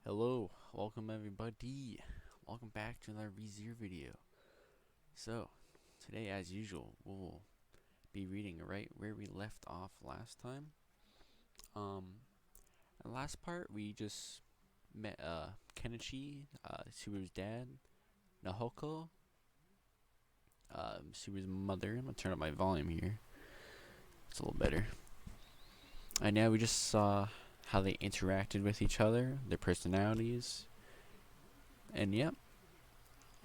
Hello, welcome everybody. Welcome back to another ReZero video. So, today as usual, we'll be reading right where we left off last time. The last part we just met Kenichi, Subaru's dad, Nahoko, Subaru's mother. I'm gonna turn up my volume here. It's a little better. And now we just saw how they interacted with each other, their personalities, and yep.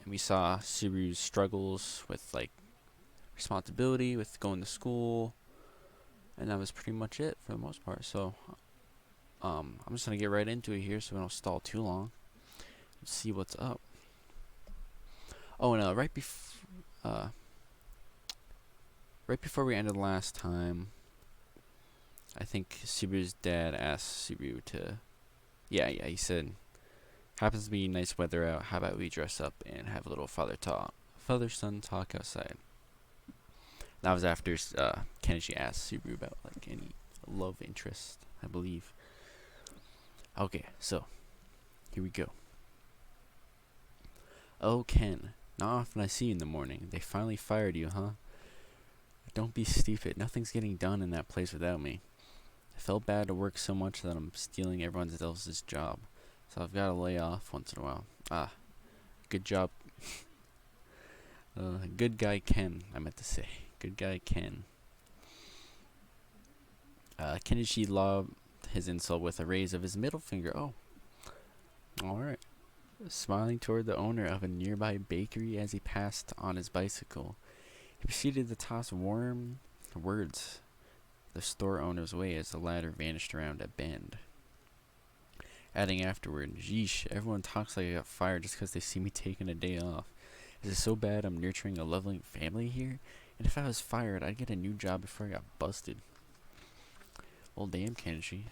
And we saw Subaru's struggles with like responsibility, with going to school, and that was pretty much it for the most part. So, I'm just gonna get right into it here, so we don't stall too long. Let's see what's up. Oh, and right before we ended last time, I think Subaru's dad asked Subaru to, yeah, he said, happens to be nice weather out. How about we dress up and have a little father-son talk outside. That was after Kenichi asked Subaru about like any love interest, I believe. Okay, so here we go. Oh, Ken, not often I see you in the morning. They finally fired you, huh? Don't be stupid. Nothing's getting done in that place without me. I felt bad to work so much that I'm stealing everyone else's job, so I've got to lay off once in a while. Good job. Good guy Ken, I meant to say. Good guy Ken. Kenichi lobbed his insult with a raise of his middle finger. Oh, alright. Smiling toward the owner of a nearby bakery as he passed on his bicycle, he proceeded to toss warm words the store owner's way as the latter vanished around a bend. Adding afterward, "Yeesh, everyone talks like I got fired just because they see me taking a day off. Is it so bad I'm nurturing a loving family here? And if I was fired, I'd get a new job before I got busted." Well, damn, Kenichi.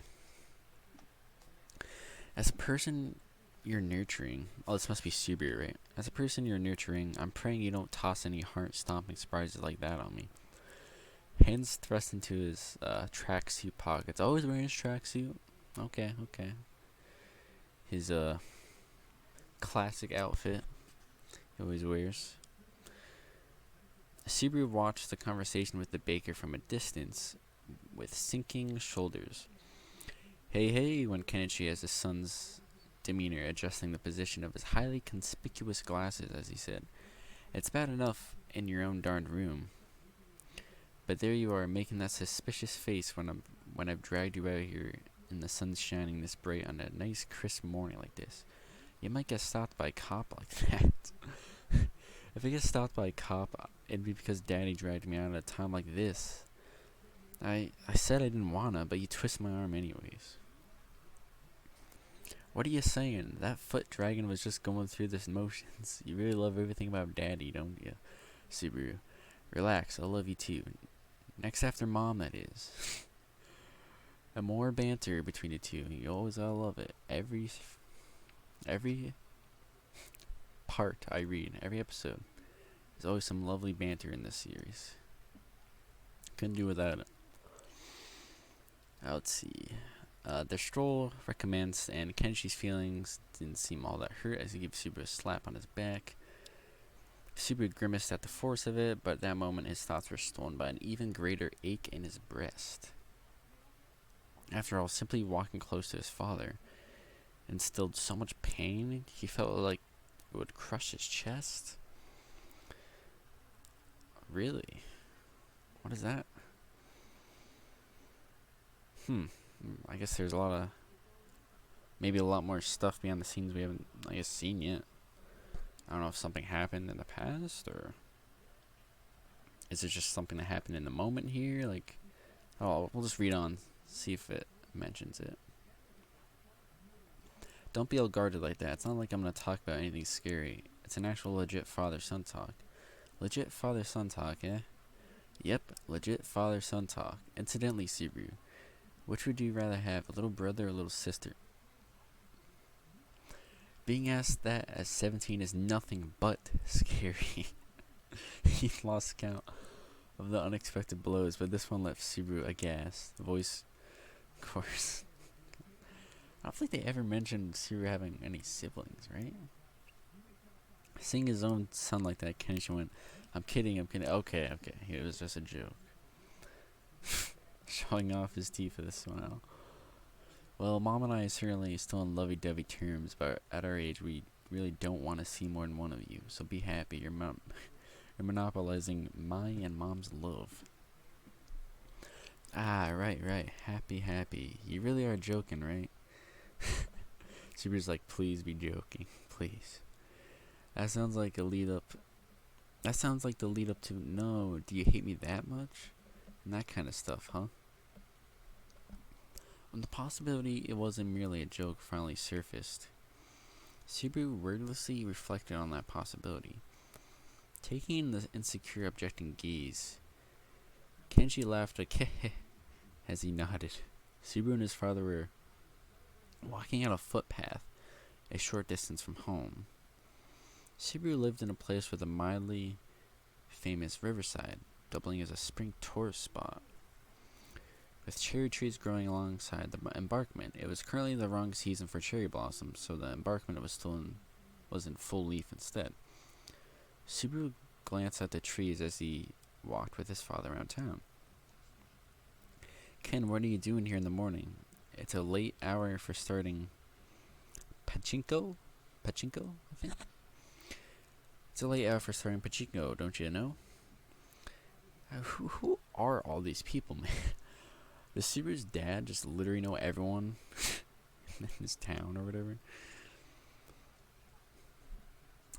As a person you're nurturing, oh, this must be Subaru, right? As a person you're nurturing, I'm praying you don't toss any heart-stomping surprises like that on me. Hands thrust into his tracksuit pockets. Always wearing his tracksuit. Okay. His classic outfit he always wears. Subaru watched the conversation with the baker from a distance with sinking shoulders. Hey, went Kenichi as his son's demeanor adjusting the position of his highly conspicuous glasses as he said, "It's bad enough in your own darned room, but there you are making that suspicious face when I've dragged you out here and the sun's shining this bright on a nice crisp morning like this. You might get stopped by a cop like that." If I get stopped by a cop, it'd be because Daddy dragged me out at a time like this. I said I didn't wanna, but you twist my arm anyways. What are you saying? That foot dragon was just going through the motions. You really love everything about Daddy, don't you? Subaru. Relax, I love you too. Next after Mom, that is. And more banter between the two. You always gotta love it. Every part I read, every episode, there's always some lovely banter in this series. Couldn't do without it. Let's see. Their stroll recommenced, and Kenichi's feelings didn't seem all that hurt as he gave Subaru a slap on his back. Subaru grimaced at the force of it, but at that moment his thoughts were stolen by an even greater ache in his breast. After all, simply walking close to his father instilled so much pain, he felt like it would crush his chest. Really? What is that? I guess there's maybe a lot more stuff behind the scenes we haven't, I guess, seen yet. I don't know if something happened in the past, or is it just something that happened in the moment here? Like, oh, we'll just read on, see if it mentions it. Don't be all guarded like that. It's not like I'm gonna talk about anything scary. It's an actual legit father-son talk. Legit father-son talk, eh? Yep, legit father-son talk. Incidentally, Subaru, which would you rather have, a little brother or a little sister? Being asked that at 17 is nothing but scary. He lost count of the unexpected blows, but this one left Subaru aghast. The voice, of course. I don't think they ever mentioned Subaru having any siblings, right? Seeing his own son like that, Kenichi went, I'm kidding. Okay, it was just a joke. Showing off his teeth with a smile. Well, Mom and I are certainly still in lovey-dovey terms, but at our age, we really don't want to see more than one of you. So be happy. You're monopolizing my and Mom's love. Ah, right. Happy. You really are joking, right? Subaru's like, please be joking. Please. That sounds like a lead up. That sounds like the lead up to, no, do you hate me that much? And that kind of stuff, huh? When the possibility it wasn't merely a joke finally surfaced, Subaru wordlessly reflected on that possibility. Taking in the insecure, objecting gaze, Kenichi laughed as he nodded. Subaru and his father were walking out a footpath a short distance from home. Subaru lived in a place with a mildly famous riverside, doubling as a spring tourist spot. With cherry trees growing alongside the embankment, it was currently the wrong season for cherry blossoms, so the embankment was in full leaf instead. Subaru glanced at the trees as he walked with his father around town. Ken, what are you doing here in the morning? It's a late hour for starting pachinko, I think? It's a late hour for starting pachinko, don't you know? Who are all these people, man? Does Subaru's dad just literally know everyone in his town or whatever?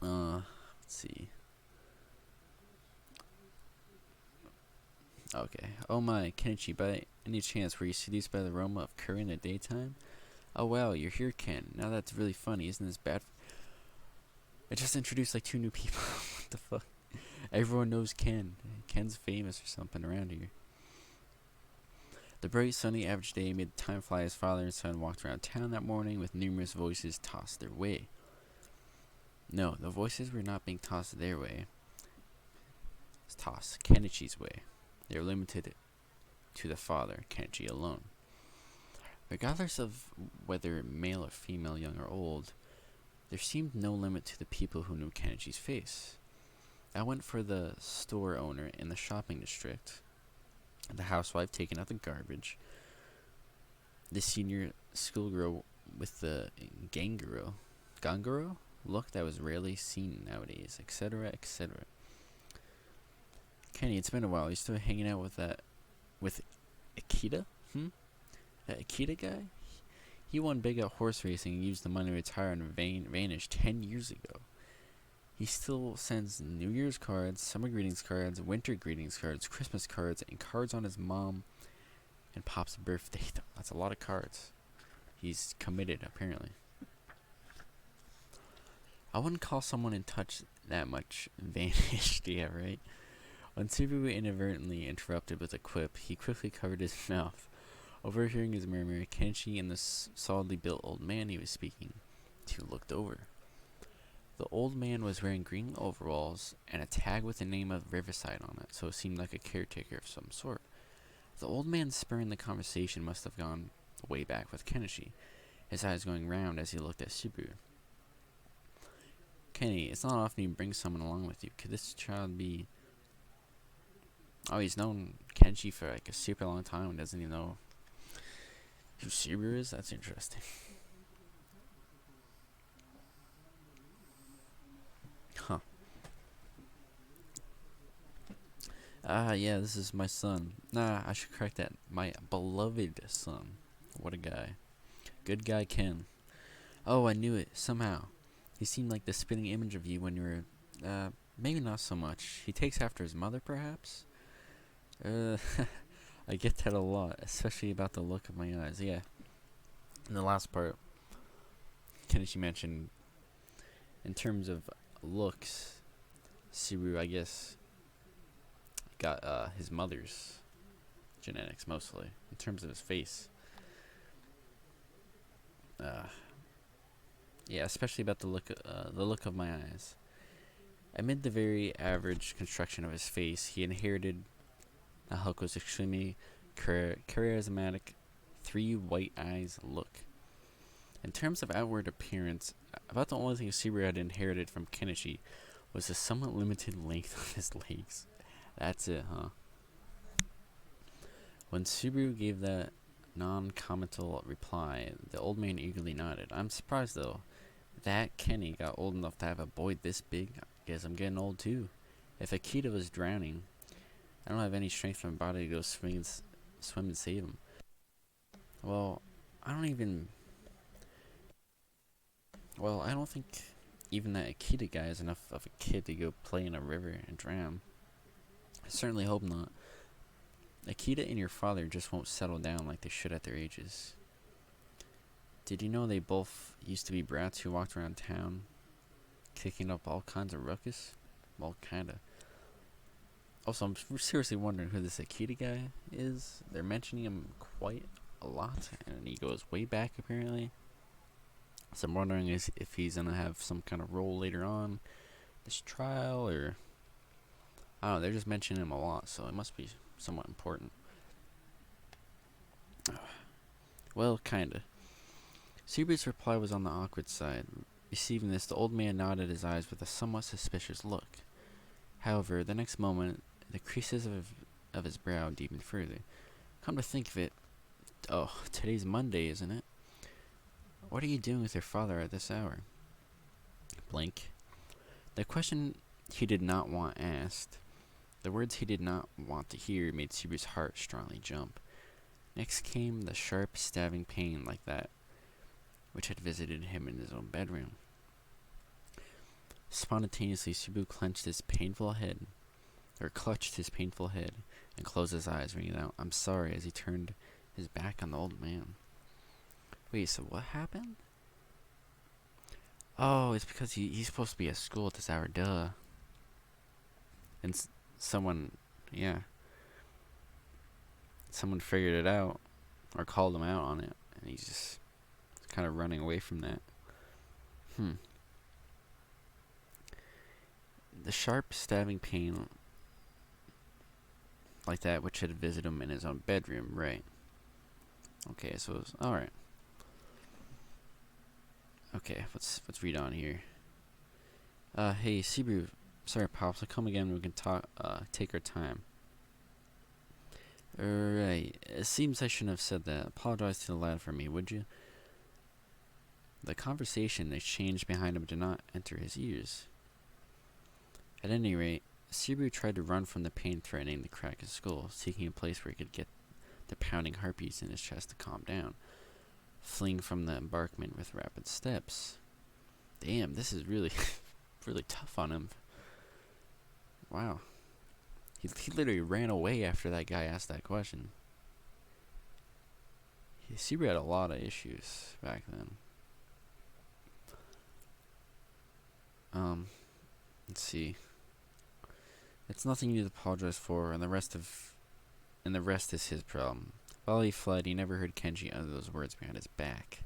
Let's see. Okay. Oh my, Kenichi, by any chance were you seduced by the aroma of curry in the daytime? Oh wow, you're here, Ken. Now that's really funny. Isn't this bad? I just introduced like 2 new people. What the fuck? Everyone knows Ken. Ken's famous or something around here. The bright, sunny, average day made time fly as father and son walked around town that morning with numerous voices tossed their way. No, the voices were not being tossed their way. It's tossed Kenichi's way. They were limited to the father, Kenichi alone. Regardless of whether male or female, young or old, there seemed no limit to the people who knew Kenichi's face. I went for the store owner in the shopping district, the housewife taking out the garbage, the senior schoolgirl with the ganguro look that was rarely seen nowadays, etc., etc. Kenny, it's been a while. You still hanging out with Akita? That Akita guy? He won big at horse racing and used the money to retire and vanished 10 years ago. He still sends New Year's cards, summer greetings cards, winter greetings cards, Christmas cards, and cards on his mom and Pop's birthday. That's a lot of cards. He's committed, apparently. I wouldn't call someone in touch that much vanished, yeah, right? When Subaru inadvertently interrupted with a quip, he quickly covered his mouth. Overhearing his murmur, Kenichi and the solidly built old man he was speaking to looked over. The old man was wearing green overalls and a tag with the name of Riverside on it, so it seemed like a caretaker of some sort. The old man spurring the conversation must have gone way back with Kenichi, his eyes going round as he looked at Subaru. Kenny, it's not often you bring someone along with you. Could this child be... Oh, he's known Kenichi for like a super long time and doesn't even know who Subaru is? That's interesting. Huh. Yeah, this is my son. Nah, I should correct that. My beloved son. What a guy. Good guy, Ken. Oh, I knew it. Somehow. He seemed like the spitting image of you when you were, maybe not so much. He takes after his mother, perhaps? I get that a lot, especially about the look of my eyes. Yeah. In the last part, Kenichi mentioned, in terms of looks, Subaru, I guess, got his mother's genetics mostly, in terms of his face. Yeah, especially about the look of my eyes. Amid the very average construction of his face, he inherited Nahoko's extremely charismatic 3 white eyes look. In terms of outward appearance, about the only thing Subaru had inherited from Kenichi was the somewhat limited length of his legs. That's it, huh? When Subaru gave that non-committal reply, the old man eagerly nodded. I'm surprised, though. That Kenny got old enough to have a boy this big. I guess I'm getting old, too. If Akita was drowning, I don't have any strength in my body to go swim and save him. Well, I don't even... Well, I don't think even that Akita guy is enough of a kid to go play in a river and drown. I certainly hope not. Akita and your father just won't settle down like they should at their ages. Did you know they both used to be brats who walked around town kicking up all kinds of ruckus? Well, kinda. Also, I'm seriously wondering who this Akita guy is. They're mentioning him quite a lot, and he goes way back apparently. So I'm wondering if he's gonna have some kind of role later on this trial, or I don't know. They're just mentioning him a lot, so it must be somewhat important. Well, kinda. Subaru's reply was on the awkward side. Receiving this, the old man nodded his eyes with a somewhat suspicious look. However, the next moment, the creases of his brow deepened further. Come to think of it, oh, today's Monday, isn't it? What are you doing with your father at this hour? Blank. The question he did not want asked, the words he did not want to hear, made Subaru's heart strongly jump. Next came the sharp, stabbing pain like that which had visited him in his own bedroom. Spontaneously, Subaru clutched his painful head, and closed his eyes, ringing out, I'm sorry, as he turned his back on the old man. Wait, so what happened? Oh, it's because he's supposed to be at school at this hour, duh. And someone figured it out, or called him out on it, and he's just kind of running away from that. The sharp, stabbing pain like that which had visited him in his own bedroom, right. Okay, so it was, alright. Okay, let's read on here. Hey, Subaru, sorry, Pops, I'll come again, we can take our time. Alright, it seems I shouldn't have said that. Apologize to the lad for me, would you? The conversation exchanged behind him did not enter his ears. At any rate, Subaru tried to run from the pain threatening to crack his skull, seeking a place where he could get the pounding heartbeats in his chest to calm down, fleeing from the embankment with rapid steps. Damn, this is really, really tough on him. Wow. He literally ran away after that guy asked that question. Subaru had a lot of issues back then. Let's see. It's nothing you need to apologize for, and the rest is his problem. While he fled, he never heard Kenji utter those words behind his back.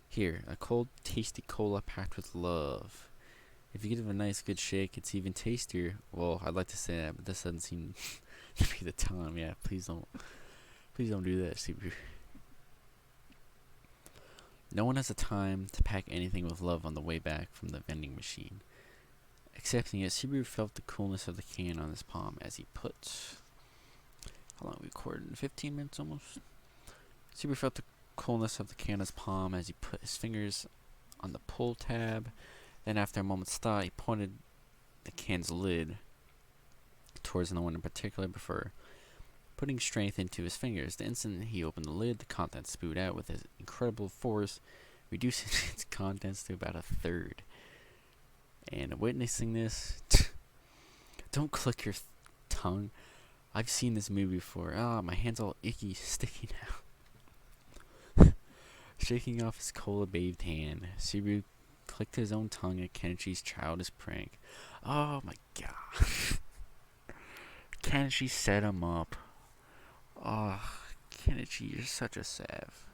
Here, a cold, tasty cola packed with love. If you give it a nice, good shake, it's even tastier. Well, I'd like to say that, but this doesn't seem to be the time. Yeah, please don't do that, Subaru. No one has the time to pack anything with love on the way back from the vending machine. Accepting it, Subaru felt the coolness of the can on his palm as he put... How long we recorded? 15 minutes almost? Subaru felt the coolness of the can on his palm as he put his fingers on the pull tab. Then after a moment's thought, he pointed the can's lid towards no one in particular before putting strength into his fingers. The instant he opened the lid, the contents spewed out with his incredible force, reducing its contents to about a third. And witnessing this, don't click your tongue. I've seen this movie before. My hand's all icky, sticky now. Shaking off his cola-bathed hand, Subaru clicked his own tongue at Kenichi's childish prank. Oh my god. Kenichi set him up. Oh, Kenichi, you're such a sav.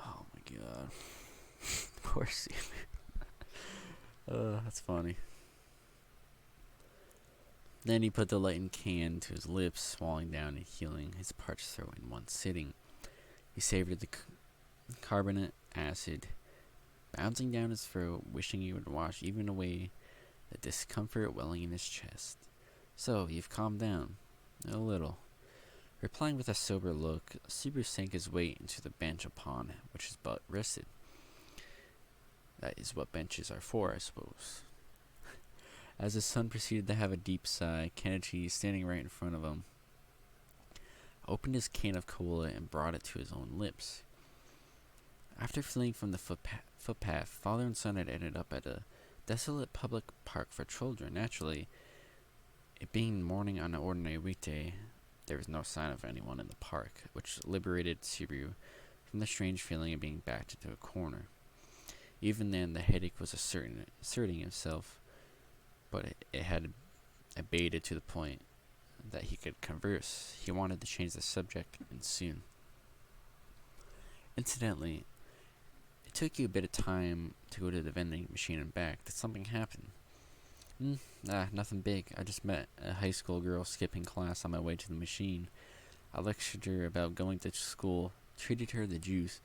Oh my god. Poor Subaru. That's funny. Then he put the lightened can to his lips, swallowing down and healing his parched throat in one sitting. He savored the carbonate acid bouncing down his throat, wishing he would wash even away the discomfort welling in his chest. So, you've calmed down. A little. Replying with a sober look, Subaru sank his weight into the bench upon which his butt rested. That is what benches are for, I suppose. As his son proceeded to have a deep sigh, Kenichi, standing right in front of him, opened his can of cola and brought it to his own lips. After fleeing from the footpath, father and son had ended up at a desolate public park for children. Naturally, it being morning on an ordinary weekday, there was no sign of anyone in the park, which liberated Subaru from the strange feeling of being backed into a corner. Even then, the headache was asserting itself, but it had abated to the point that he could converse. He wanted to change the subject, and soon. Incidentally, it took you a bit of time to go to the vending machine and back. Did something happen? Nothing big. I just met a high school girl skipping class on my way to the machine. I lectured her about going to school, treated her the juice,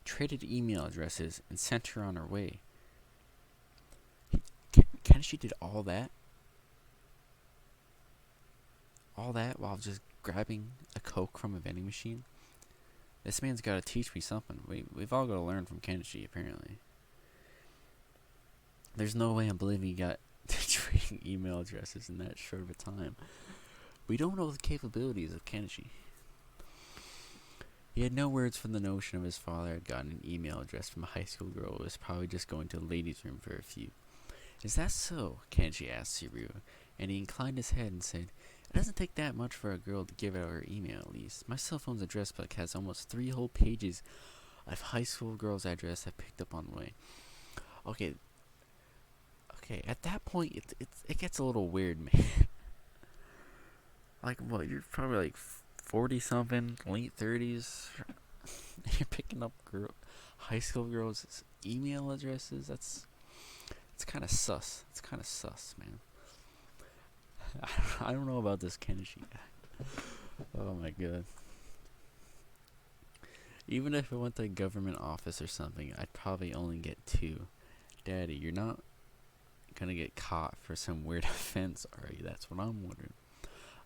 traded email addresses, and sent her on her way. Kenichi did all that? All that while just grabbing a Coke from a vending machine? This man's got to teach me something. We've all got to learn from Kenichi, apparently. There's no way I'm believing he got trading email addresses in that short of a time. We don't know the capabilities of Kenichi. He had no words for the notion of his father had gotten an email address from a high school girl who was probably just going to the ladies' room for a few. Is that so? Kenichi asked Subaru, and he inclined his head and said, it doesn't take that much for a girl to give out her email, at least. My cell phone's address book has almost 3 whole pages of high school girls' address I've picked up on the way. Okay, at that point, it gets a little weird, man. Like, what, you're probably like 40-something, late 30s. You're picking up high school girls' email addresses? It's kind of sus. It's kind of sus, man. I don't know about this Kenichi guy. Oh my god. Even if I went to a government office or something, I'd probably only get 2. Daddy, you're not gonna get caught for some weird offense, are you? That's what I'm wondering.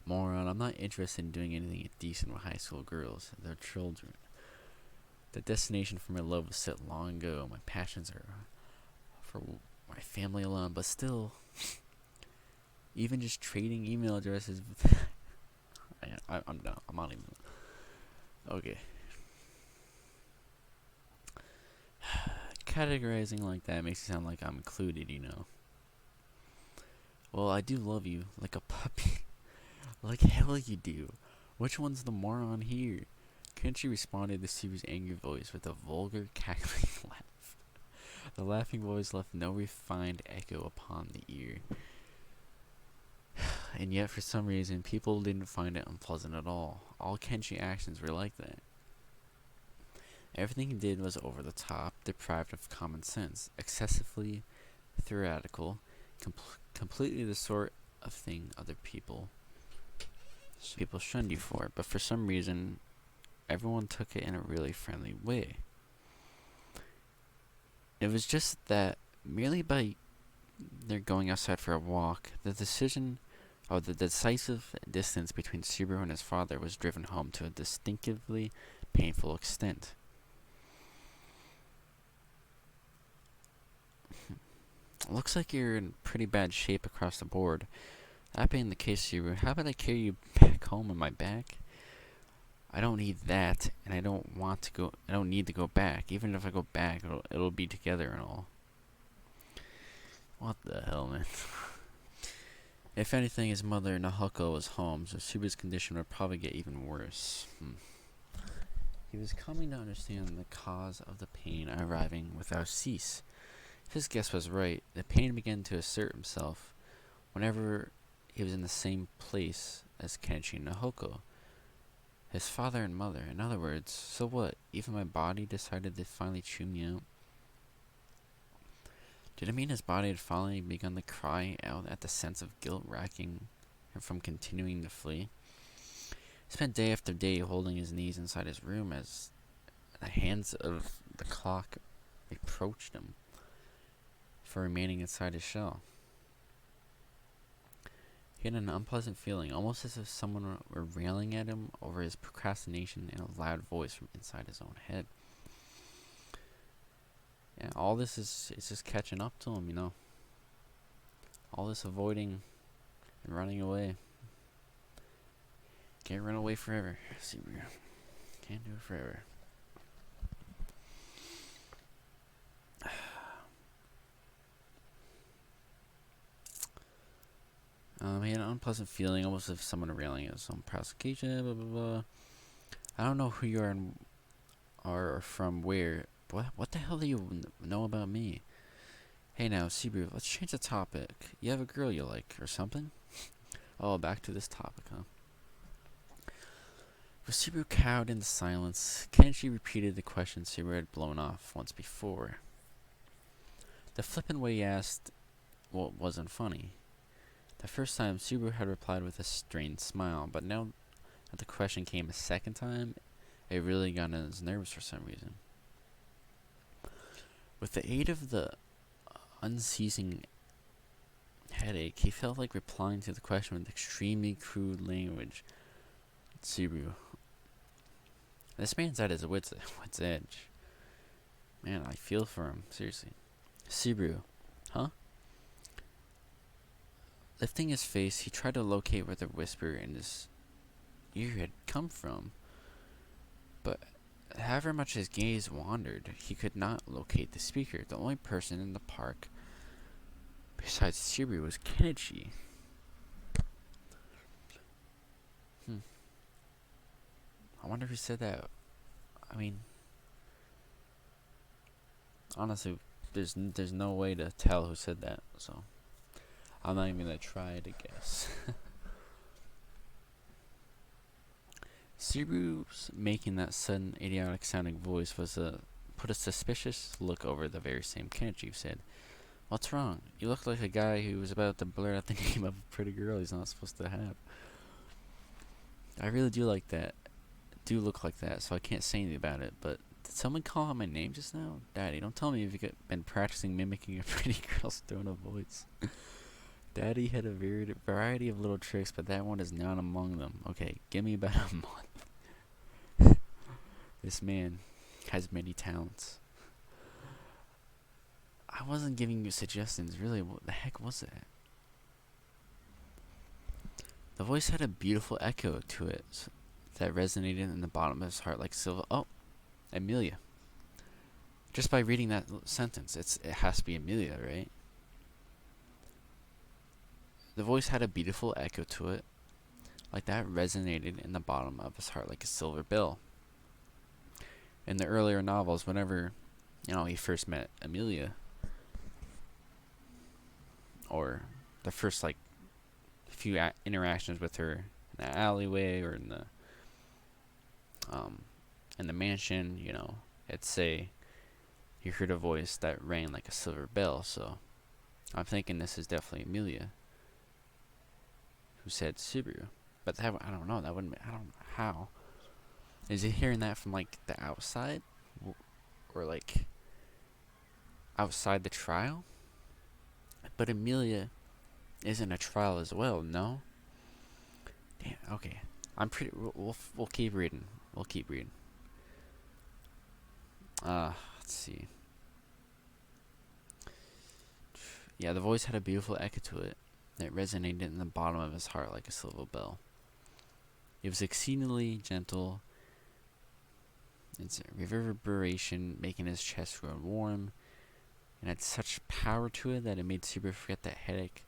Moron, I'm not interested in doing anything decent with high school girls. They're children. The destination for my love was set long ago. My passions are for my family alone, but still, even just trading email addresses. I'm done. I'm not even. Okay. Categorizing like that makes it sound like I'm included, you know. Well, I do love you, like a puppy. Like hell you do. Which one's the moron here? Kenichi responded to Subaru's angry voice with a vulgar, cackling laugh. The laughing voice left no refined echo upon the ear. And yet, for some reason, people didn't find it unpleasant at all. All Kenichi's actions were like that. Everything he did was over the top, deprived of common sense, excessively theoretical, completely the sort of thing other people shunned you for. But for some reason, everyone took it in a really friendly way. It was just that merely by their going outside for a walk, the decisive distance between Subaru and his father was driven home to a distinctively painful extent. Looks like you're in pretty bad shape across the board. That being the case, Subaru, how about I carry you back home on my back? I don't need that, and I don't need to go back. Even if I go back, it'll be together and all. What the hell, man? If anything, his mother, Nahoko, was home, so Subaru's condition would probably get even worse. He was coming to understand the cause of the pain arriving without cease. His guess was right. The pain began to assert himself whenever he was in the same place as Kenichi and Nahoko, his father and mother. In other words, so what? Even my body decided to finally chew me out. Did it mean his body had finally begun to cry out at the sense of guilt racking him from continuing to flee? He spent day after day holding his knees inside his room as The hands of the clock reproached him for remaining inside his shell. He had an unpleasant feeling, almost as if someone were railing at him over his procrastination in a loud voice from inside his own head. Yeah, all this is just catching up to him, you know. All this avoiding and running away. Can't run away forever, Subaru. Can't do it forever. He had an unpleasant feeling, almost as if someone railing at his own prosecution. Blah blah blah. I don't know who you are or from where. What the hell do you know about me? Hey now, Subaru, let's change the topic. You have a girl you like, or something? Oh, back to this topic, huh? With Subaru cowed into silence, Kenichi repeated the question Subaru had blown off once before. The flippant way he asked wasn't funny. The first time, Subaru had replied with a strained smile, but now that the question came a second time, it really got on his nerves for some reason. With the aid of the unceasing headache, he felt like replying to the question with extremely crude language. Subaru. This man's at his wit's edge. Man, I feel for him, seriously. Subaru. Huh? Lifting his face, he tried to locate where the whisper in his ear had come from. But however much his gaze wandered, he could not locate the speaker. The only person in the park besides Subaru was Kenichi. I wonder who said that. I mean, honestly, there's no way to tell who said that, so I'm not even gonna try to guess. Subaru's making that sudden idiotic sounding voice put a suspicious look over the very same Kenichi who said, "What's wrong? You look like a guy who was about to blurt out the name of a pretty girl he's not supposed to have." I really do look like that, so I can't say anything about it, but did someone call out my name just now? Daddy, don't tell me you've been practicing mimicking a pretty girl's tone of voice. Daddy had a variety of little tricks, but that one is not among them. Okay, give me about a month. This man has many talents. I wasn't giving you suggestions, really. What the heck was that? The voice had a beautiful echo to it that resonated in the bottom of his heart like silver. Oh, Emilia. Just by reading that sentence, it has to be Emilia, right? The voice had a beautiful echo to it, like that resonated in the bottom of his heart like a silver bell. In the earlier novels, whenever, he first met Emilia, or the first, few interactions with her in the alleyway or in the mansion, it'd say he heard a voice that rang like a silver bell, so I'm thinking this is definitely Emilia who said Subaru. But that, I don't know, I don't know how. Is he hearing that from, the outside? Or, outside the trial? But Emilia is in a trial as well, no? Damn, okay. We'll keep reading. Let's see. Yeah, the voice had a beautiful echo to it that resonated in the bottom of his heart like a silver bell. It was exceedingly gentle, its reverberation making his chest grow warm, and had such power to it that it made Subaru forget that headache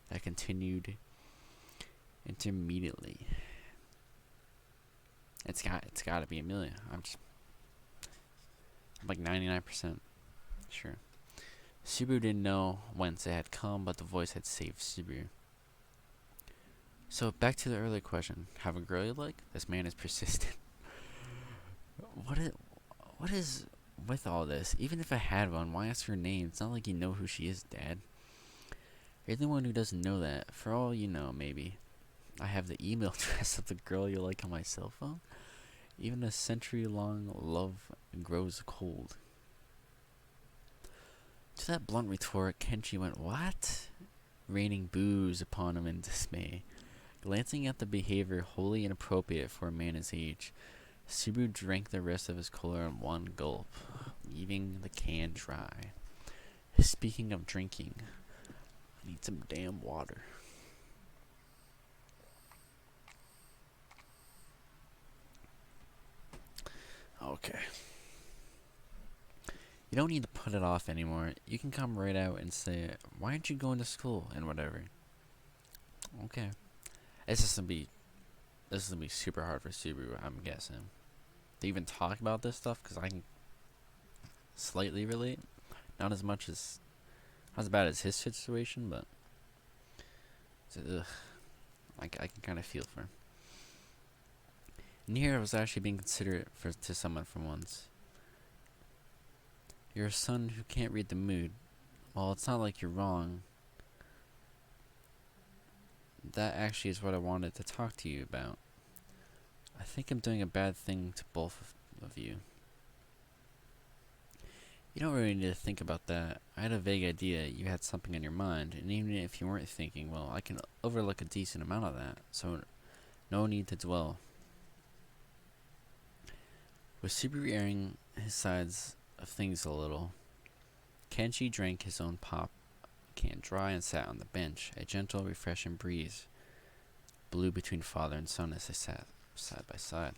that continued intermittently. It's got to be Emilia. I'm 99% sure. Subaru didn't know whence it had come, but the voice had saved Subaru. So back to the earlier question: have a girl you like? This man is persistent. What is with all this? Even if I had one, why ask her name? It's not like you know who she is, Dad. You're the one who doesn't know that. For all you know, maybe I have the email address of the girl you like on my cell phone. Even a century-long love and grows cold. To that blunt retort, Kenichi went, "What?" raining boos upon him in dismay. Glancing at the behavior wholly inappropriate for a man his age, Subaru drank the rest of his cola in one gulp, leaving the can dry. Speaking of drinking, I need some damn water. Okay. You don't need to put it off anymore. You can come right out and say, "Why aren't you going to school?" and whatever. Okay. This is gonna be super hard for Subaru, I'm guessing, to even talk about this stuff, because I can slightly relate. Not as much as, not as bad as his situation, but I can kind of feel for him. And here I was actually being considerate to someone for once. You're a son who can't read the mood. Well, it's not like you're wrong. That actually is what I wanted to talk to you about. I think I'm doing a bad thing to both of you. You don't really need to think about that. I had a vague idea you had something on your mind, and even if you weren't thinking, well, I can overlook a decent amount of that, so no need to dwell. With Subaru airing his sides of things a little, Kenichi drank his own pop can dry and sat on the bench. A gentle, refreshing breeze blew between father and son as they sat side by side.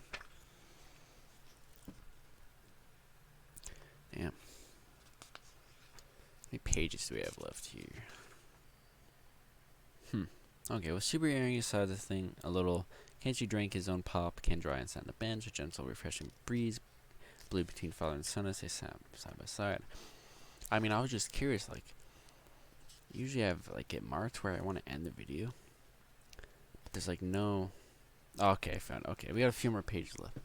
Damn. How many pages do we have left here? Okay, with Subaru airing his side of the thing a little, Kenichi drank his own pop can dry and sat on the bench. A gentle, refreshing breeze blew between father and son as they sat side by side. I mean, I was just curious, like, usually I have, like, it marked where I want to end the video. But there's, like, no... Okay, I found it. Okay, we got a few more pages left.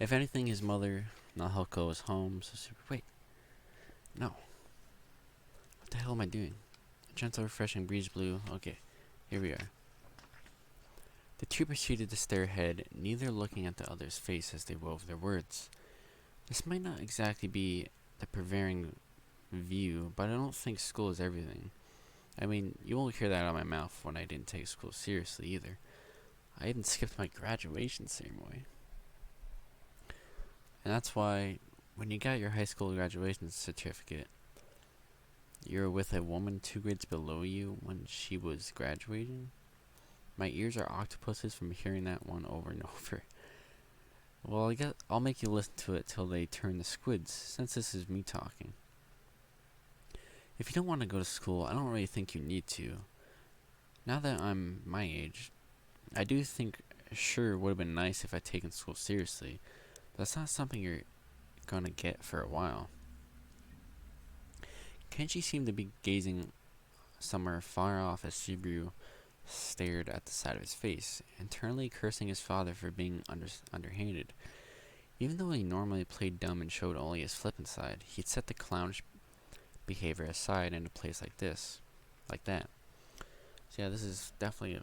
If anything, his mother, Nahoko, was home, so Super... Wait. No. What the hell am I doing? A gentle, refreshing breeze blew. Okay, here we are. The two proceeded to stare ahead, neither looking at the other's face as they wove their words. This might not exactly be the prevailing view, but I don't think school is everything. I mean, you won't hear that out of my mouth when I didn't take school seriously either. I even skipped my graduation ceremony. And that's why, when you got your high school graduation certificate, you were with a woman 2 grades below you when she was graduating. My ears are octopuses from hearing that one over and over. Well, I guess I'll make you listen to it till they turn the squids, since this is me talking. If you don't want to go to school, I don't really think you need to. Now that I'm my age, I do think sure it would have been nice if I'd taken school seriously, but that's not something you're gonna get for a while. Kenichi seemed to be gazing somewhere far off as Subaru stared at the side of his face, internally cursing his father for being underhanded. Even though he normally played dumb and showed only his flippant side, he'd set the clownish behavior aside in a place like this, like that. So yeah, this is definitely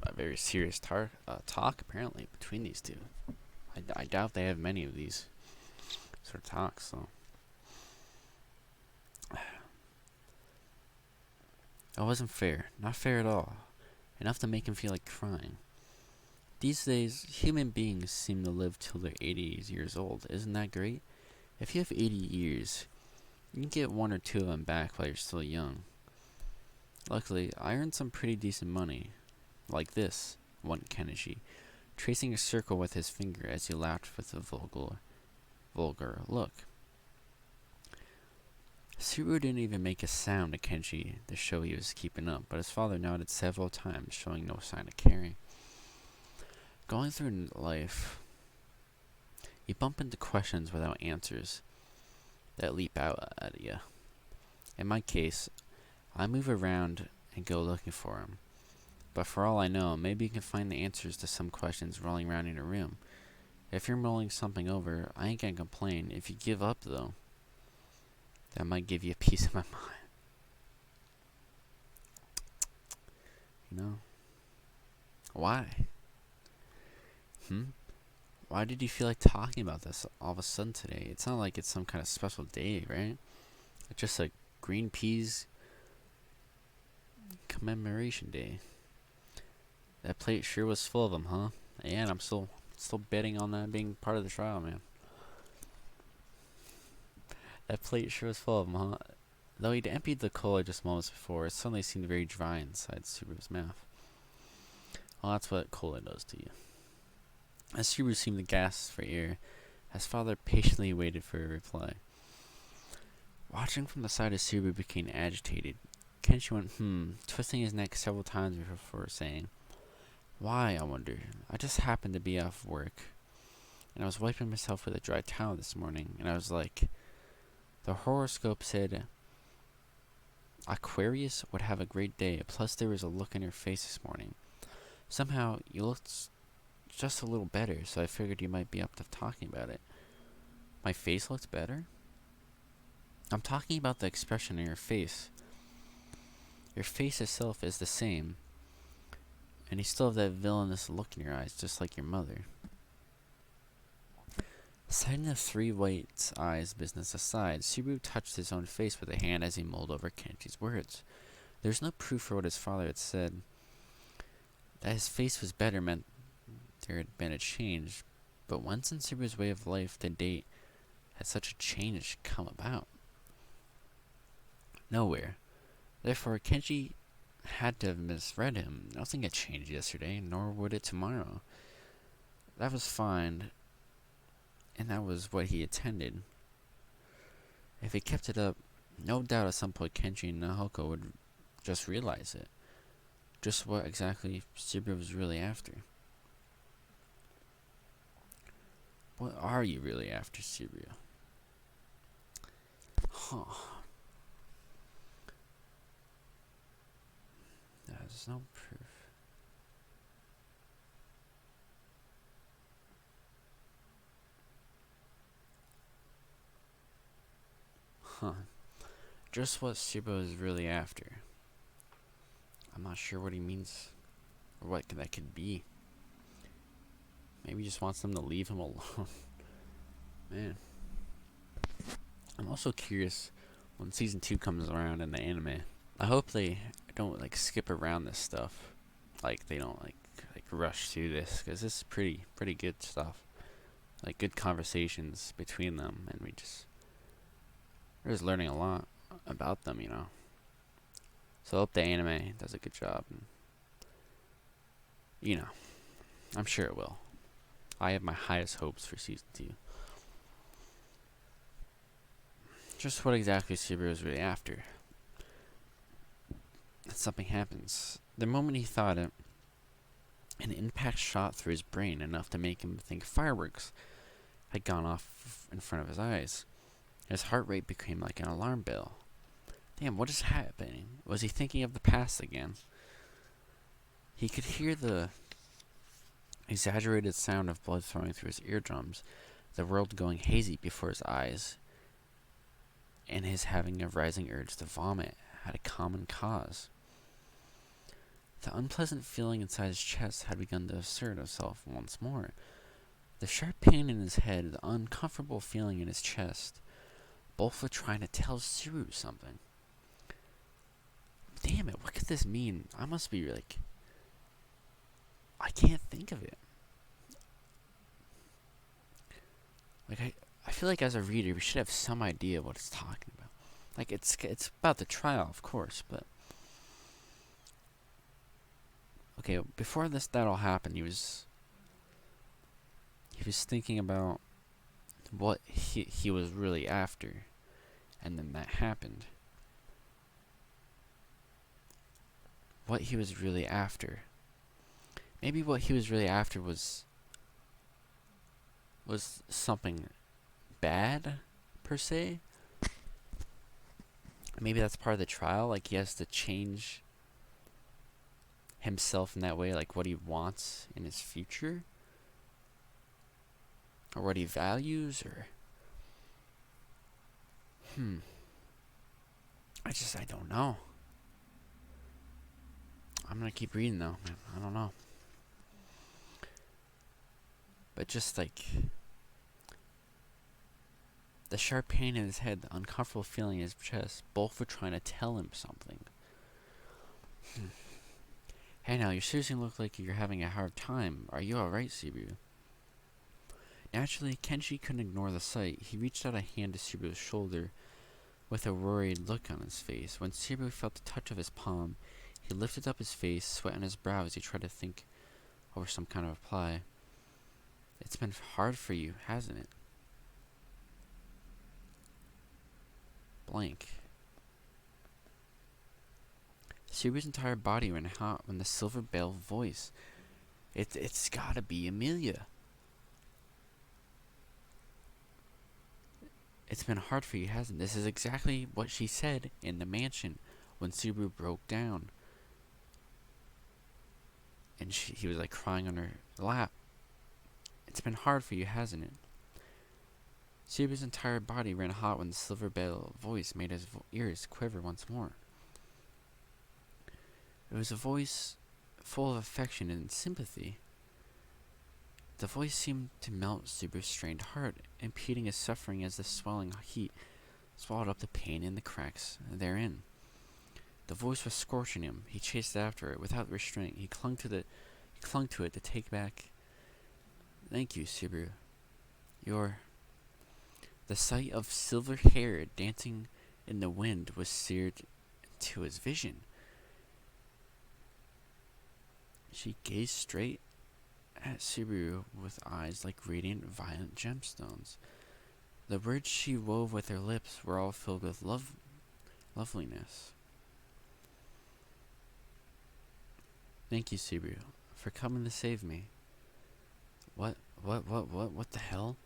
a very serious talk, apparently, between these two. I doubt they have many of these sort of talks, so... That wasn't fair. Not fair at all. Enough to make him feel like crying. These days, human beings seem to live till they're 80 years old. Isn't that great? If you have 80 years, you can get 1 or 2 of them back while you're still young. Luckily, I earned some pretty decent money. Like this, went Kenichi, tracing a circle with his finger as he laughed with a vulgar look. Subaru didn't even make a sound to Kenichi to show he was keeping up, but his father nodded several times, showing no sign of caring. Going through life, you bump into questions without answers that leap out at you. In my case, I move around and go looking for them. But for all I know, maybe you can find the answers to some questions rolling around in your room. If you're mulling something over, I ain't gonna complain. If you give up, though, that might give you a piece of my mind. You know? Why? Why did you feel like talking about this all of a sudden today? It's not like it's some kind of special day, right? It's just a green peas commemoration day. That plate sure was full of them, huh? Yeah, and I'm still betting on that being part of the trial, man. That plate sure was full of them, huh? Though he'd emptied the cola just moments before, it suddenly seemed very dry inside Subaru's mouth. Well, that's what cola does to you. As Subaru seemed to gasp for air, his father patiently waited for a reply. Watching from the side as Subaru became agitated, Kenichi went, twisting his neck several times before saying, "Why, I wonder? I just happened to be off work, and I was wiping myself with a dry towel this morning, and I was like, the horoscope said Aquarius would have a great day, plus there was a look in your face this morning. Somehow, you looked just a little better, so I figured you might be up to talking about it." My face looks better? I'm talking about the expression in your face. Your face itself is the same, and you still have that villainous look in your eyes, just like your mother. Setting the three white eyes business aside, Subaru touched his own face with a hand as he mulled over Kenichi's words. There was no proof for what his father had said. That his face was better meant there had been a change, but whence in Subaru's way of life to date had such a change come about? Nowhere. Therefore, Kenichi had to have misread him. Nothing had changed yesterday, nor would it tomorrow. That was fine, and that was what he intended. If he kept it up, no doubt at some point Kenichi and Nahoko would just realize it. Just what exactly Subaru was really after. What are you really after, Subaru? Huh. There's no proof. Huh. Just what Subaru is really after. I'm not sure what he means, or what that could be. Maybe he just wants them to leave him alone. Man. I'm also curious when season 2 comes around in the anime. I hope they don't like skip around this stuff. Like they don't like rush through this, because this is pretty good stuff. Like good conversations between them, and we're just learning a lot about them, you know. So I hope the anime does a good job, and you know, I'm sure it will. I have my highest hopes for season 2. Just what exactly Subaru is really after. Something happens. The moment he thought it, an impact shot through his brain, enough to make him think fireworks had gone off in front of his eyes. His heart rate became like an alarm bell. Damn, what is happening? Was he thinking of the past again? He could hear the exaggerated sound of blood flowing through his eardrums, the world going hazy before his eyes, and his having a rising urge to vomit had a common cause. The unpleasant feeling inside his chest had begun to assert itself once more. The sharp pain in his head, the uncomfortable feeling in his chest, both were trying to tell Subaru something. Damn it, what could this mean? I must be like... I can't think of it. Like, I feel like as a reader, we should have some idea what it's talking about. Like, it's about the trial, of course, but... Okay, before that all happened, he was thinking about what he was really after, and then that happened. What he was really after. Maybe what he was really after was something bad, per se. Maybe that's part of the trial, like he has to change himself in that way, like what he wants in his future, or what he values, or I don't know. I'm gonna keep reading though, man. I don't know. but just like the sharp pain in his head, the uncomfortable feeling in his chest, both were trying to tell him something. Hey now, you seriously look like you're having a hard time. Are you alright, Subaru? Naturally, Kenichi couldn't ignore the sight. He reached out a hand to Subaru's shoulder with a worried look on his face. When Subaru felt the touch of his palm, he lifted up his face, sweat on his brow as he tried to think over some kind of reply. It's been hard for you, hasn't it? Blank. Subaru's entire body ran hot when the silver bell voice. It's gotta be Emilia. It's been hard for you, hasn't it? This is exactly what she said in the mansion when Subaru broke down. And he was like crying on her lap. It's been hard for you, hasn't it? Subaru's entire body ran hot when the silver bell voice made his ears quiver once more. It was a voice full of affection and sympathy. The voice seemed to melt Subaru's strained heart, impeding his suffering as the swelling heat swallowed up the pain in the cracks therein. The voice was scorching him. He chased after it without restraint. He clung to it to take back. Thank you, Subaru. The sight of silver hair dancing in the wind was seared to his vision. She gazed straight at Subaru with eyes like radiant violet gemstones. The words she wove with her lips were all filled with loveliness. Thank you, Subaru, for coming to save me. What the hell?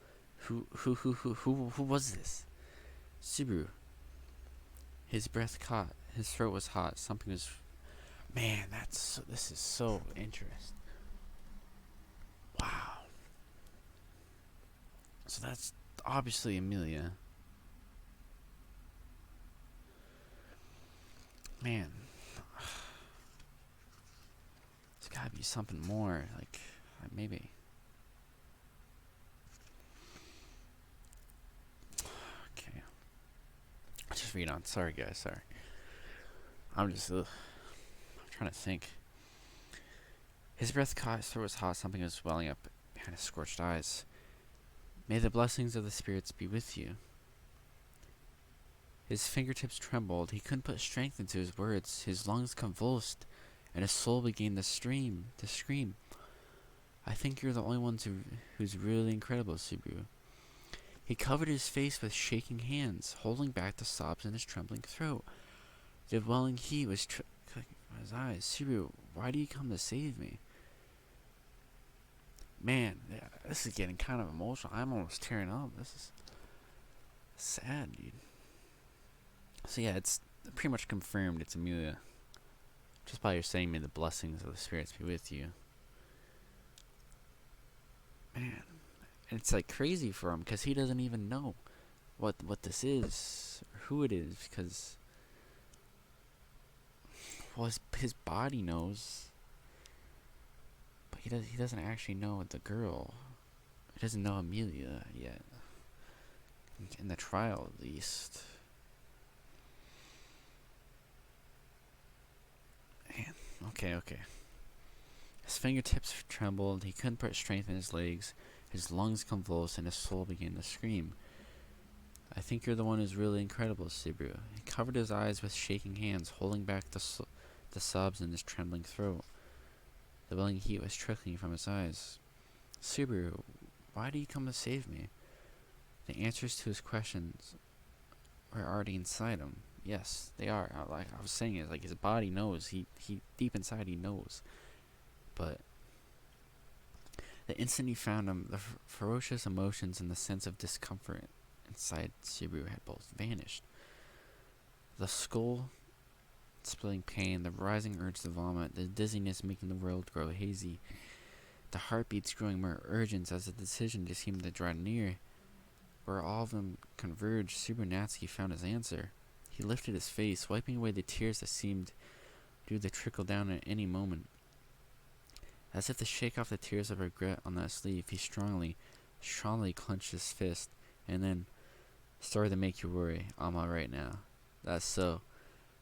Who was this? Subaru. His breath caught. His throat was hot. Something was... Man, this is so interesting. Wow. So that's obviously Emilia. Man. There's gotta be something more. Like maybe. Okay. I'll just read on. Sorry, guys. Sorry. I'm trying to think. His breath caught, his throat was hot, something was welling up behind his scorched eyes. May the blessings of the spirits be with you. His fingertips trembled. He couldn't put strength into his words. His lungs convulsed, and his soul began to scream. I think you're the only one who's really incredible, Subaru. He covered his face with shaking hands, holding back the sobs in his trembling throat. The welling heat was clicking from his eyes. Subaru, why do you come to save me? Man, this is getting kind of emotional. I'm almost tearing up. This is sad, dude. So yeah, it's pretty much confirmed it's Emilia. Just by your saying, may the blessings of the spirits be with you. Man, and it's like crazy for him because he doesn't even know what this is or who it is, because well, his body knows, but he doesn't actually know the girl. He doesn't know Emilia yet. In the trial, at least. Man, okay. His fingertips trembled. He couldn't put strength in his legs. His lungs convulsed, and his soul began to scream. I think you're the one who's really incredible, Subaru. He covered his eyes with shaking hands, holding back the sobs in his trembling throat. The welling heat was trickling from his eyes. Subaru, why do you come to save me? The answers to his questions were already inside him. Yes, they are. Like I was saying, like his body knows. He deep inside he knows. But the instant he found him, the ferocious emotions and the sense of discomfort inside Subaru had both vanished. The skull splitting pain, the rising urge to vomit, the dizziness making the world grow hazy, the heartbeats growing more urgent as the decision just seemed to draw near. Where all of them converged, Subernatsky found his answer. He lifted his face, wiping away the tears that seemed due to trickle down at any moment. As if to shake off the tears of regret on that sleeve, he strongly clenched his fist, and then, "Sorry to make you worry. I'm alright now." "That's so.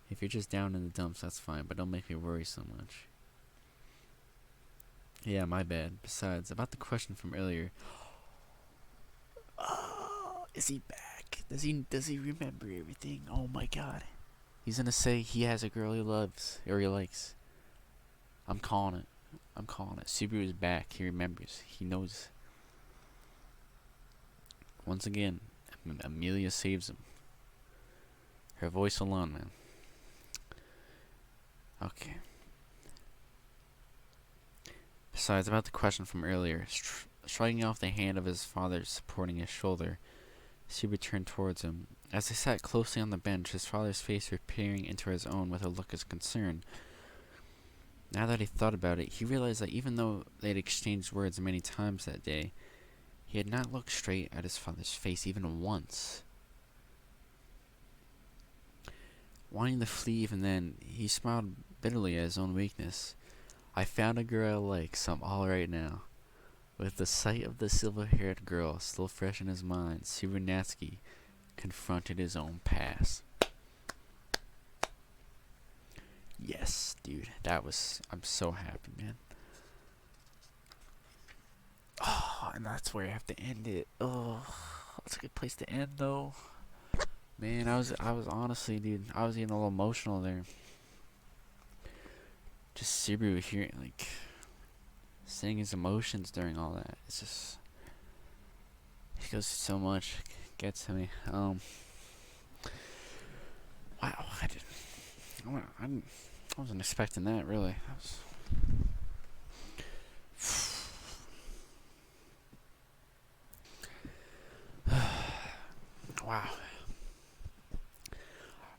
If you're just down in the dumps, that's fine, but don't make me worry so much." "Yeah, my bad. Besides, about the question from earlier." Oh, is he back? Does he remember everything? Oh my god. He's gonna say he has a girl he loves, or he likes. I'm calling it. Subaru is back. He remembers. He knows. Once again, Emilia saves him. Her voice alone, man. Okay. Besides, about the question from earlier, striking off the hand of his father supporting his shoulder, Subaru turned towards him. As they sat closely on the bench, his father's face was peering into his own with a look of concern. Now that he thought about it, he realized that even though they had exchanged words many times that day, he had not looked straight at his father's face even once. Wanting to flee even then, he smiled bitterly at his own weakness. "I found a girl I like, so I'm alright now." With the sight of the silver-haired girl still fresh in his mind, Subaru confronted his own past. Yes, dude, I'm so happy, man. Oh, and that's where I have to end it. Oh, that's a good place to end, though. Man, I was honestly, dude, I was getting a little emotional there. Just Subaru hearing, like, seeing his emotions during all that. It's just, he goes so much, gets to me. Wow, I wasn't expecting that, really. Wow.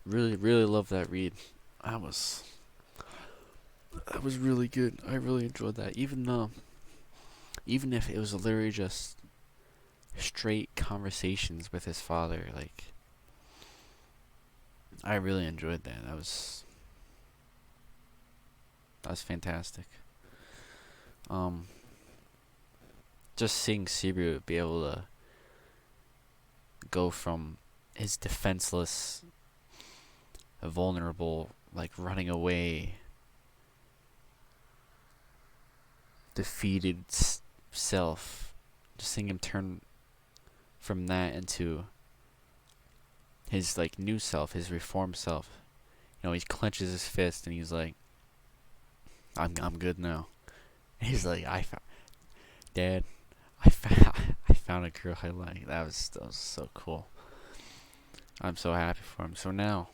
Really, really love that read. That was really good. I really enjoyed that. Even if it was literally just straight conversations with his father, like, I really enjoyed that. That was fantastic. Just seeing Subaru be able to go from his defenseless, vulnerable, like, running away, defeated self, just seeing him turn from that into his, like, new self, his reformed self. You know, he clenches his fist and he's like, I'm good now. And he's like, Dad, I found a girl I like. That was so cool. I'm so happy for him. So now,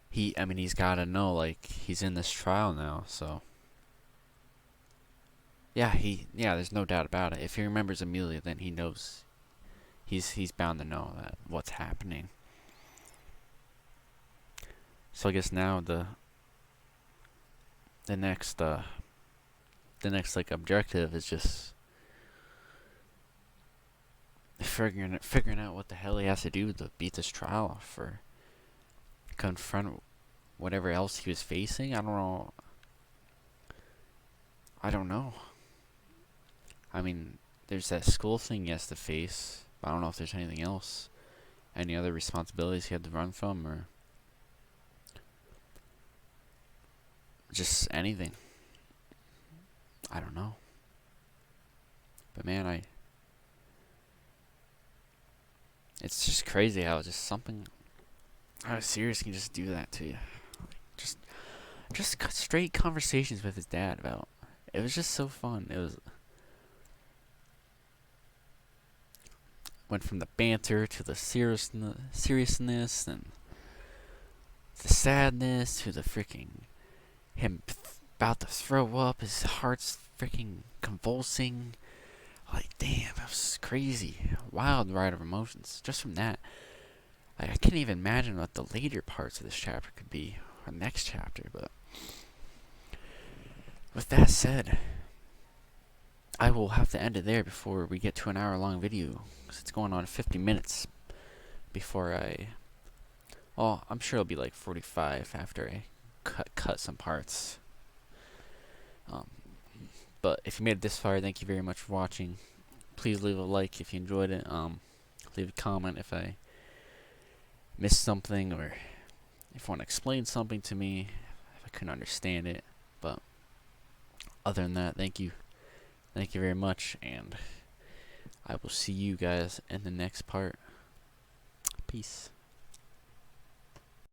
he's gotta know, like, he's in this trial now, so. Yeah, there's no doubt about it. If he remembers Emilia, then he knows. He's bound to know that what's happening. So I guess now the next like objective is just figuring out what the hell he has to do to beat this trial off, or confront whatever else he was facing. I don't know. I mean, there's that school thing he has to face, but I don't know if there's anything else. Any other responsibilities he had to run from, or just anything. I don't know. But man, it's just crazy how just something out of serious can just do that to you. Just straight conversations with his dad about. It was just so fun. It was went from the banter to the seriousness and the sadness to the freaking him about to throw up. His heart's freaking convulsing. Like, damn, that was crazy. Wild ride of emotions. Just from that. Like, I can't even imagine what the later parts of this chapter could be. Or next chapter, but. With that said, I will have to end it there before we get to an hour-long video. Because it's going on 50 minutes before I. Well, I'm sure it'll be like 45 after I cut some parts. Um, but if you made it this far, thank you very much for watching. Please leave a like if you enjoyed it. Leave a comment if I missed something, or if you want to explain something to me, if I couldn't understand it. But other than that, thank you. Thank you very much, and I will see you guys in the next part. Peace.